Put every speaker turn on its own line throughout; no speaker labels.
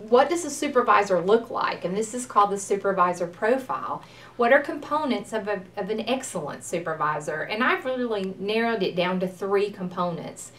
what does a supervisor look like? And this is called the supervisor profile. What are components of an excellent supervisor? And I've really narrowed it down to 3 components.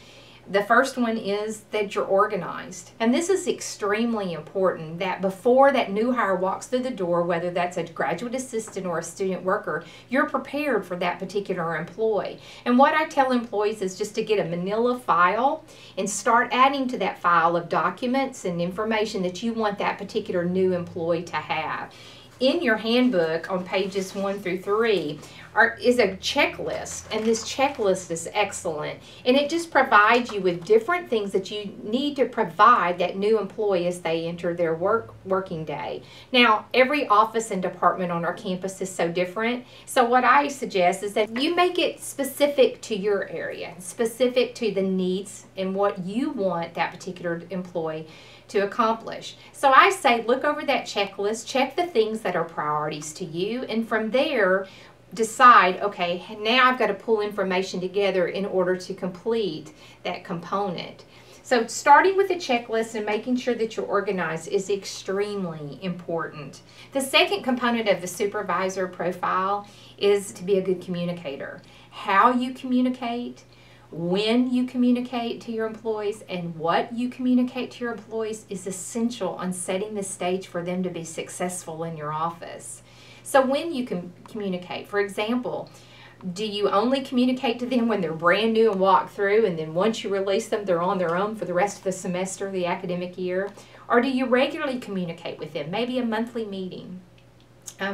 The first one is that you're organized. And this is extremely important, that before that new hire walks through the door, whether that's a graduate assistant or a student worker, you're prepared for that particular employee. And what I tell employees is just to get a manila file and start adding to that file of documents and information that you want that particular new employee to have. In your handbook on pages 1 through 3 is a checklist, and this checklist is excellent, and it just provides you with different things that you need to provide that new employee as they enter their working day. Now, every office and department on our campus is so different, so what I suggest is that you make it specific to your area, specific to the needs and what you want that particular employee to accomplish. So I say look over that checklist, check the things that are priorities to you, and from there decide, okay, now I've got to pull information together in order to complete that component. So starting with a checklist and making sure that you're organized is extremely important. The second component of the supervisor profile is to be a good communicator. How you communicate, when you communicate to your employees, and what you communicate to your employees is essential on setting the stage for them to be successful in your office. So when you can communicate, for example, do you only communicate to them when they're brand new and walk through, and then once you release them, they're on their own for the rest of the semester, the academic year? Or do you regularly communicate with them, maybe a monthly meeting?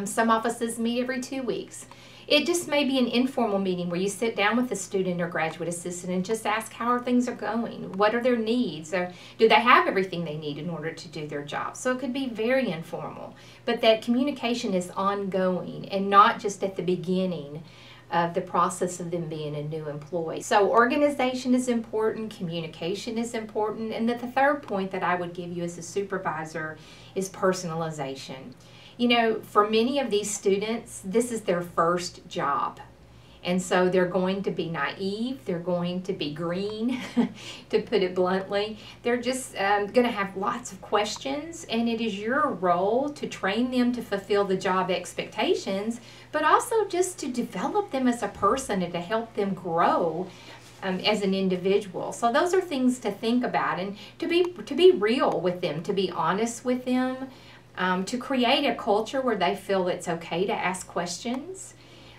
Some offices meet every 2 weeks. It just may be an informal meeting where you sit down with a student or graduate assistant and just ask how things are going. What are their needs? Or do they have everything they need in order to do their job? So it could be very informal, but that communication is ongoing and not just at the beginning of the process of them being a new employee. So organization is important, communication is important, and the third point that I would give you as a supervisor is personalization. You know, for many of these students, this is their first job. And so they're going to be naive, they're going to be green, to put it bluntly. They're just going to have lots of questions, and it is your role to train them to fulfill the job expectations, but also just to develop them as a person and to help them grow as an individual. So those are things to think about, and to be real with them, to be honest with them, to create a culture where they feel it's okay to ask questions.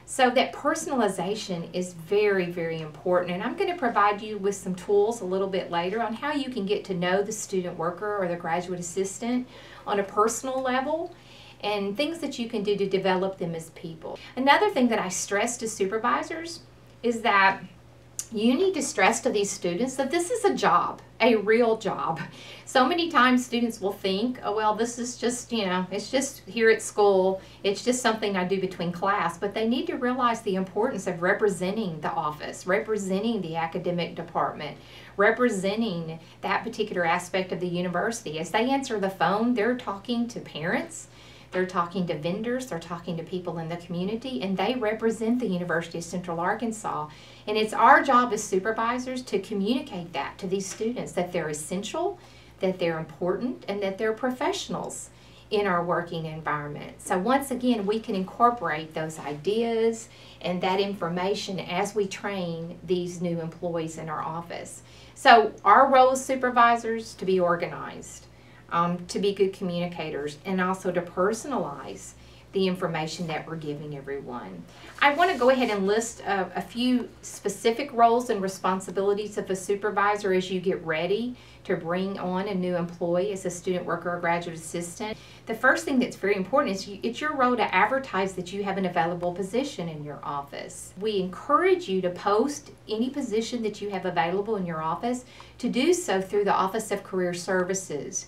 So that personalization is very, very important. And I'm going to provide you with some tools a little bit later on how you can get to know the student worker or the graduate assistant on a personal level, and things that you can do to develop them as people. Another thing that I stress to supervisors is that you need to stress to these students that this is a job, a real job. So many times students will think, oh, well, this is just, you know, it's just here at school. It's just something I do between class. But they need to realize the importance of representing the office, representing the academic department, representing that particular aspect of the university. As they answer the phone, they're talking to parents, they're talking to vendors, they're talking to people in the community, and they represent the University of Central Arkansas. And it's our job as supervisors to communicate that to these students, that they're essential, that they're important, and that they're professionals in our working environment. So once again, we can incorporate those ideas and that information as we train these new employees in our office. So our role as supervisors to be organized, to be good communicators, and also to personalize the information that we're giving everyone. I want to go ahead and list a few specific roles and responsibilities of a supervisor as you get ready to bring on a new employee as a student worker or graduate assistant. The first thing that's very important is it's your role to advertise that you have an available position in your office. We encourage you to post any position that you have available in your office, to do so through the Office of Career Services.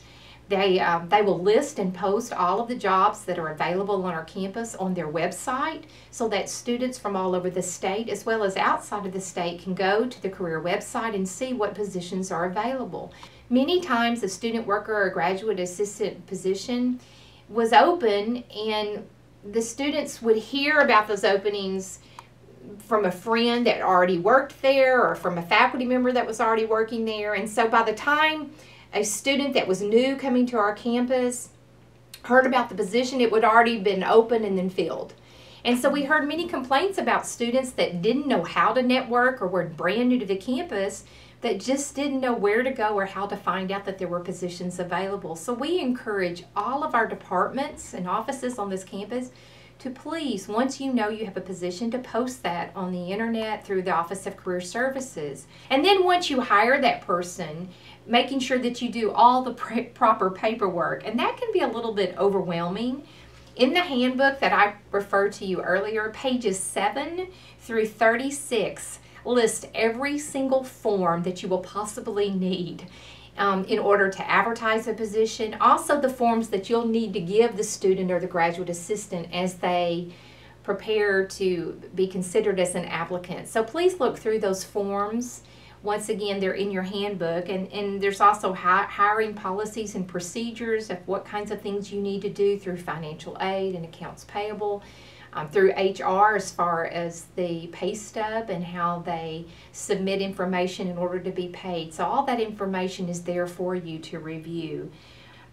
They will list and post all of the jobs that are available on our campus on their website, so that students from all over the state as well as outside of the state can go to the career website and see what positions are available. Many times a student worker or graduate assistant position was open, and the students would hear about those openings from a friend that already worked there or from a faculty member that was already working there. And so by the time a student that was new coming to our campus heard about the position, it would already been open and then filled. And so we heard many complaints about students that didn't know how to network or were brand new to the campus, that just didn't know where to go or how to find out that there were positions available. So we encourage all of our departments and offices on this campus to please, once you know you have a position, to post that on the internet through the Office of Career Services. And then once you hire that person, making sure that you do all the proper paperwork. And that can be a little bit overwhelming. In the handbook that I referred to you earlier, pages 7 through 36 list every single form that you will possibly need in order to advertise a position. Also the forms that you'll need to give the student or the graduate assistant as they prepare to be considered as an applicant. So please look through those forms. Once again, they're in your handbook, and there's also hiring policies and procedures of what kinds of things you need to do through financial aid and accounts payable, through HR as far as the pay stub and how they submit information in order to be paid. So all that information is there for you to review.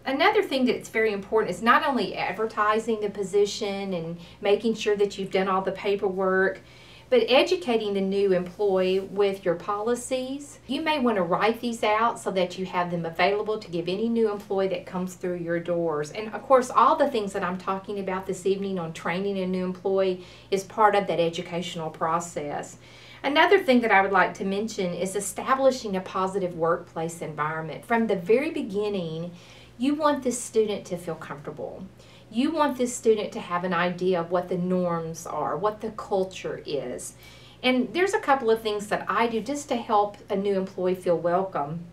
Another thing that's very important is not only advertising the position and making sure that you've done all the paperwork, but educating the new employee with your policies. You may want to write these out so that you have them available to give any new employee that comes through your doors. And of course, all the things that I'm talking about this evening on training a new employee is part of that educational process. Another thing that I would like to mention is establishing a positive workplace environment. From the very beginning, you want this student to feel comfortable. You want this student to have an idea of what the norms are, what the culture is. And there's a couple of things that I do just to help a new employee feel welcome.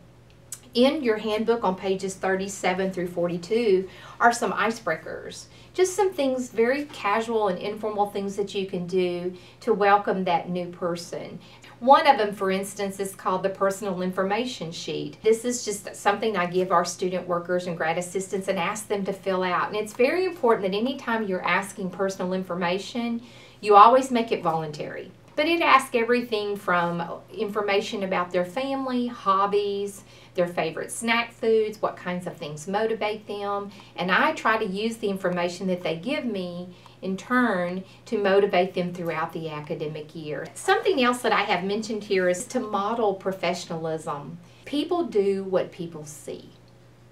In your handbook on pages 37 through 42 are some icebreakers. Just some things, very casual and informal things that you can do to welcome that new person. One of them, for instance, is called the personal information sheet. This is just something I give our student workers and grad assistants and ask them to fill out. And it's very important that anytime you're asking personal information, you always make it voluntary. But it asks everything from information about their family, hobbies, their favorite snack foods, what kinds of things motivate them. And I try to use the information that they give me in turn to motivate them throughout the academic year. Something else that I have mentioned here is to model professionalism. People do what people see.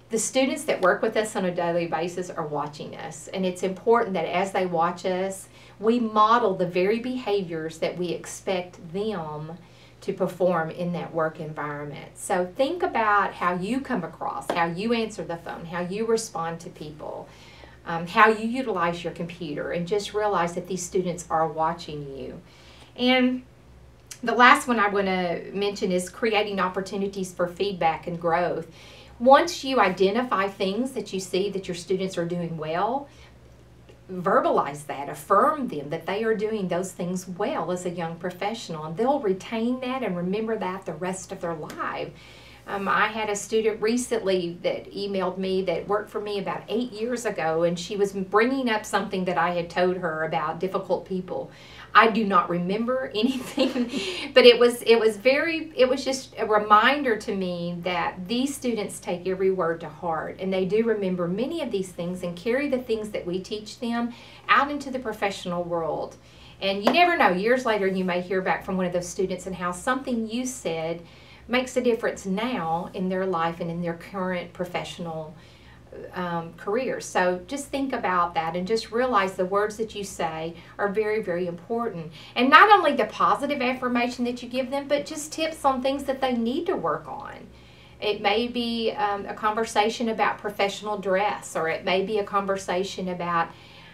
The students that work with us on a daily basis are watching us, and it's important that as they watch us, we model the very behaviors that we expect them to perform in that work environment. So think about how you come across, how you answer the phone, how you respond to people, how you utilize your computer, and just realize that these students are watching you. And the last one I want to mention is creating opportunities for feedback and growth. Once you identify things that you see that your students are doing well, verbalize that, affirm them that they are doing those things well as a young professional, and they'll retain that and remember that the rest of their life. I had a student recently that emailed me that worked for me about 8 years ago, and she was bringing up something that I had told her about difficult people. I do not remember anything, but it was just a reminder to me that these students take every word to heart, and they do remember many of these things and carry the things that we teach them out into the professional world. And you never know, years later you may hear back from one of those students and how something you said makes a difference now in their life and in their current professional careers. So just think about that and just realize the words that you say are very, very important. And not only the positive affirmation that you give them, but just tips on things that they need to work on. It may be a conversation about professional dress, or it may be a conversation about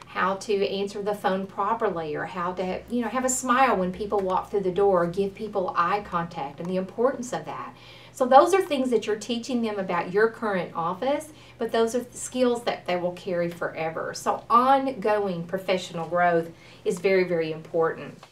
how to answer the phone properly, or how to, have a smile when people walk through the door, or give people eye contact and the importance of that. So those are things that you're teaching them about your current office, but those are the skills that they will carry forever. So ongoing professional growth is very, very important.